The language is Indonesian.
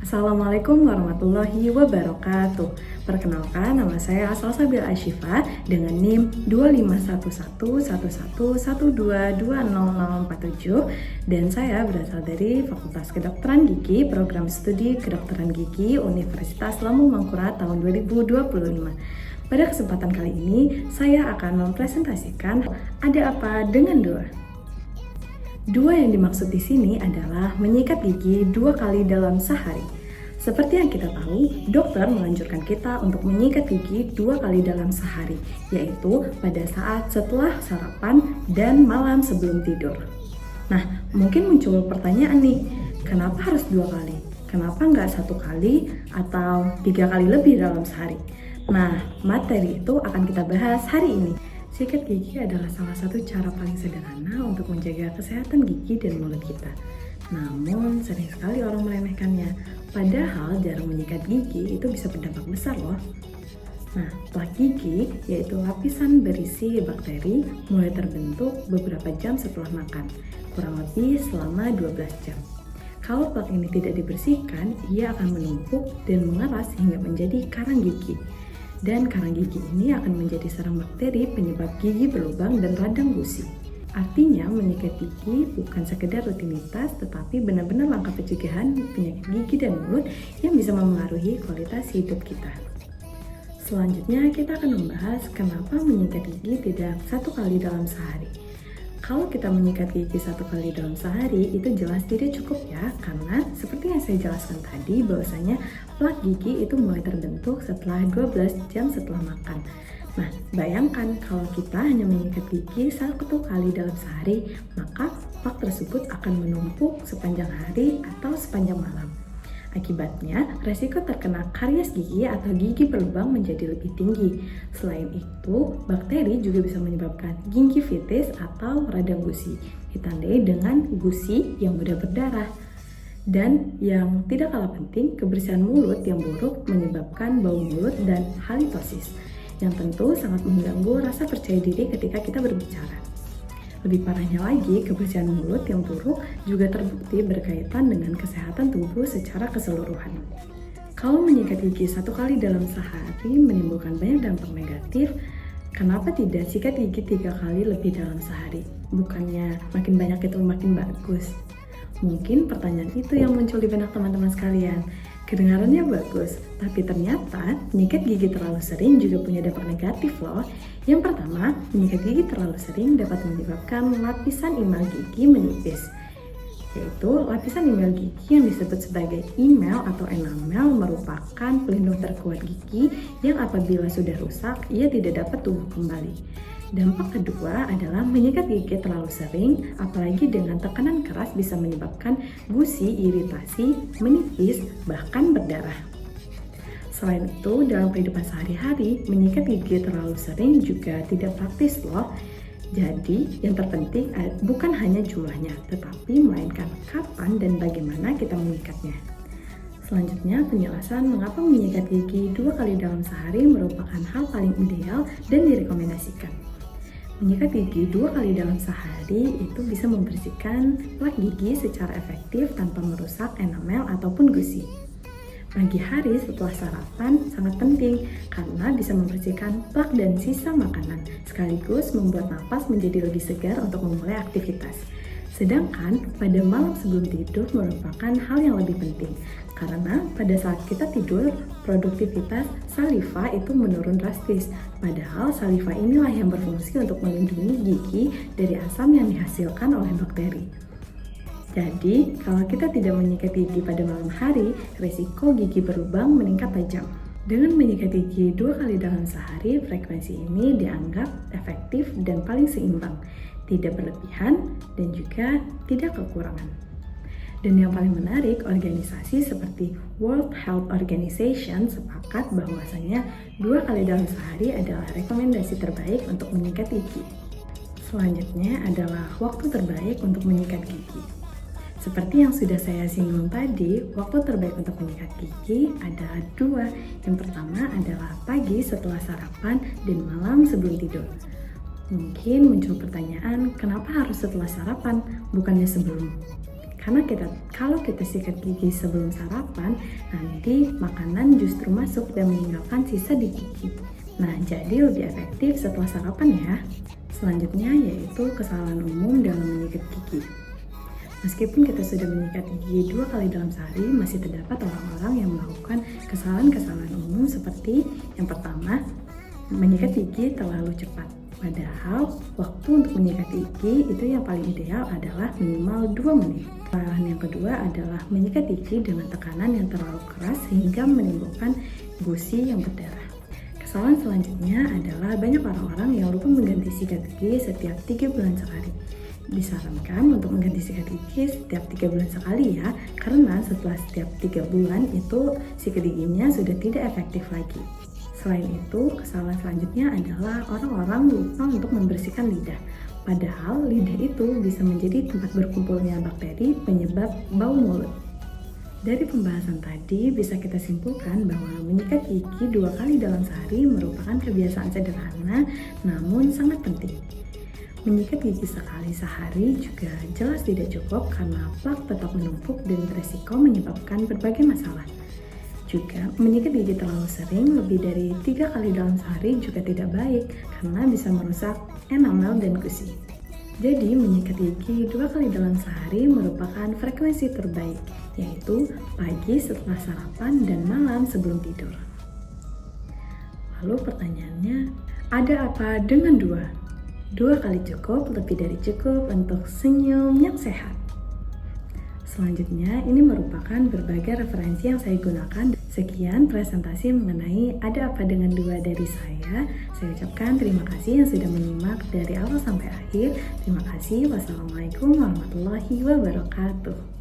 Assalamualaikum warahmatullahi wabarakatuh. Perkenalkan, nama saya Salsabila Ashifa dengan NIM 25111112200047 dan saya berasal dari Fakultas Kedokteran Gigi, Program Studi Kedokteran Gigi Universitas Lambung Mangkurat tahun 2025. Pada kesempatan kali ini, saya akan mempresentasikan ada apa dengan dua. Dua yang dimaksud di sini adalah menyikat gigi 2 kali dalam sehari. Seperti yang kita tahu, dokter menganjurkan kita untuk menyikat gigi 2 kali dalam sehari, yaitu pada saat setelah sarapan dan malam sebelum tidur. Nah, mungkin muncul pertanyaan nih, kenapa harus 2 kali? Kenapa nggak 1 kali atau 3 kali lebih dalam sehari? Nah, materi itu akan kita bahas hari ini. Sikat gigi adalah salah satu cara paling sederhana untuk menjaga kesehatan gigi dan mulut kita. Namun, sering sekali orang meremehkannya. Padahal jarang menyikat gigi itu bisa berdampak besar loh. Nah, plak gigi yaitu lapisan berisi bakteri mulai terbentuk beberapa jam setelah makan, kurang lebih selama 12 jam. Kalau plak ini tidak dibersihkan, ia akan menumpuk dan mengeras hingga menjadi karang gigi. Dan karang gigi ini akan menjadi sarang bakteri penyebab gigi berlubang dan radang gusi. Artinya, menyikat gigi bukan sekedar rutinitas, tetapi benar-benar langkah pencegahan penyakit gigi dan mulut yang bisa memengaruhi kualitas hidup kita. Selanjutnya, kita akan membahas kenapa menyikat gigi tidak 1 kali dalam sehari. Kalau kita menyikat gigi 1 kali dalam sehari, itu jelas tidak cukup ya, karena seperti yang saya jelaskan tadi, bahwasanya plak gigi itu mulai terbentuk setelah 12 jam setelah makan. Nah, bayangkan kalau kita hanya menyikat gigi 1 kali dalam sehari, maka plak tersebut akan menumpuk sepanjang hari atau sepanjang malam. Akibatnya, resiko terkena karies gigi atau gigi berlubang menjadi lebih tinggi. Selain itu, bakteri juga bisa menyebabkan gingivitis atau radang gusi, ditandai dengan gusi yang mudah berdarah. Dan yang tidak kalah penting, kebersihan mulut yang buruk menyebabkan bau mulut dan halitosis, yang tentu sangat mengganggu rasa percaya diri ketika kita berbicara. Lebih parahnya lagi, kebersihan mulut yang buruk juga terbukti berkaitan dengan kesehatan tubuh secara keseluruhan. Kalau menyikat gigi 1 kali dalam sehari menimbulkan banyak dampak negatif, kenapa tidak sikat gigi 3 kali lebih dalam sehari? Bukannya makin banyak itu makin bagus? Mungkin pertanyaan itu yang muncul di benak teman-teman sekalian. Kedengarannya bagus, tapi ternyata menyikat gigi terlalu sering juga punya dampak negatif loh. Yang pertama, menyikat gigi terlalu sering dapat menyebabkan lapisan emal gigi menipis, yaitu lapisan emal gigi yang disebut sebagai emel atau enamel merupakan pelindung terkuat gigi yang apabila sudah rusak, ia tidak dapat tumbuh kembali. Dampak kedua adalah menyikat gigi terlalu sering, apalagi dengan tekanan keras bisa menyebabkan gusi, iritasi, menipis, bahkan berdarah. Selain itu, dalam kehidupan sehari-hari, menyikat gigi terlalu sering juga tidak praktis loh. Jadi, yang terpenting bukan hanya jumlahnya, tetapi melainkan kapan dan bagaimana kita menyikatnya. Selanjutnya, penjelasan mengapa menyikat gigi 2 kali dalam sehari merupakan hal paling ideal dan direkomendasikan. Menyikat gigi 2 kali dalam sehari itu bisa membersihkan plak gigi secara efektif tanpa merusak enamel ataupun gusi. Pagi hari setelah sarapan sangat penting karena bisa membersihkan plak dan sisa makanan, sekaligus membuat napas menjadi lebih segar untuk memulai aktivitas. Sedangkan pada malam sebelum tidur merupakan hal yang lebih penting karena pada saat kita tidur produktivitas saliva itu menurun drastis. Padahal saliva inilah yang berfungsi untuk melindungi gigi dari asam yang dihasilkan oleh bakteri. Jadi kalau kita tidak menyikat gigi pada malam hari, risiko gigi berlubang meningkat tajam. Dengan menyikat gigi 2 kali dalam sehari, frekuensi ini dianggap efektif dan paling seimbang, tidak berlebihan dan juga tidak kekurangan. Dan yang paling menarik, organisasi seperti World Health Organization sepakat bahwasanya 2 kali dalam sehari adalah rekomendasi terbaik untuk menyikat gigi. Selanjutnya adalah waktu terbaik untuk menyikat gigi. Seperti yang sudah saya singgung tadi, waktu terbaik untuk menyikat gigi adalah 2. Yang pertama adalah pagi setelah sarapan dan malam sebelum tidur. Mungkin muncul pertanyaan, kenapa harus setelah sarapan, bukannya sebelum? Karena kalau kita sikat gigi sebelum sarapan, nanti makanan justru masuk dan meninggalkan sisa di gigi. Nah, jadi lebih efektif setelah sarapan ya. Selanjutnya yaitu kesalahan umum dalam menyikat gigi. Meskipun kita sudah menyikat gigi 2 kali dalam sehari, masih terdapat orang-orang yang melakukan kesalahan-kesalahan umum seperti yang pertama, menyikat gigi terlalu cepat. Padahal waktu untuk menyikat gigi itu yang paling ideal adalah minimal 2 menit. Kesalahan yang kedua adalah menyikat gigi dengan tekanan yang terlalu keras sehingga menimbulkan gusi yang berdarah. Kesalahan selanjutnya adalah banyak orang-orang yang lupa mengganti sikat gigi setiap 3 bulan sekali. Disarankan untuk mengganti sikat gigi setiap 3 bulan sekali ya, karena setelah setiap 3 bulan itu sikat giginya sudah tidak efektif lagi. Selain itu, kesalahan selanjutnya adalah orang-orang lupa untuk membersihkan lidah. Padahal lidah itu bisa menjadi tempat berkumpulnya bakteri penyebab bau mulut. Dari pembahasan tadi bisa kita simpulkan bahwa menyikat gigi 2 kali dalam sehari merupakan kebiasaan sederhana namun sangat penting. Menyikat gigi sekali sehari juga jelas tidak cukup karena plak tetap menumpuk dan beresiko menyebabkan berbagai masalah. Juga menyikat gigi terlalu sering, lebih dari 3 kali dalam sehari juga tidak baik karena bisa merusak enamel dan gusi. Jadi menyikat gigi 2 kali dalam sehari merupakan frekuensi terbaik, yaitu pagi setelah sarapan dan malam sebelum tidur. Lalu pertanyaannya, ada apa dengan 2? 2 kali cukup, lebih dari cukup untuk senyum yang sehat. Selanjutnya, ini merupakan berbagai referensi yang saya gunakan. Sekian presentasi mengenai ada apa dengan 2 dari saya. Saya ucapkan terima kasih yang sudah menyimak dari awal sampai akhir. Terima kasih. Wassalamualaikum warahmatullahi wabarakatuh.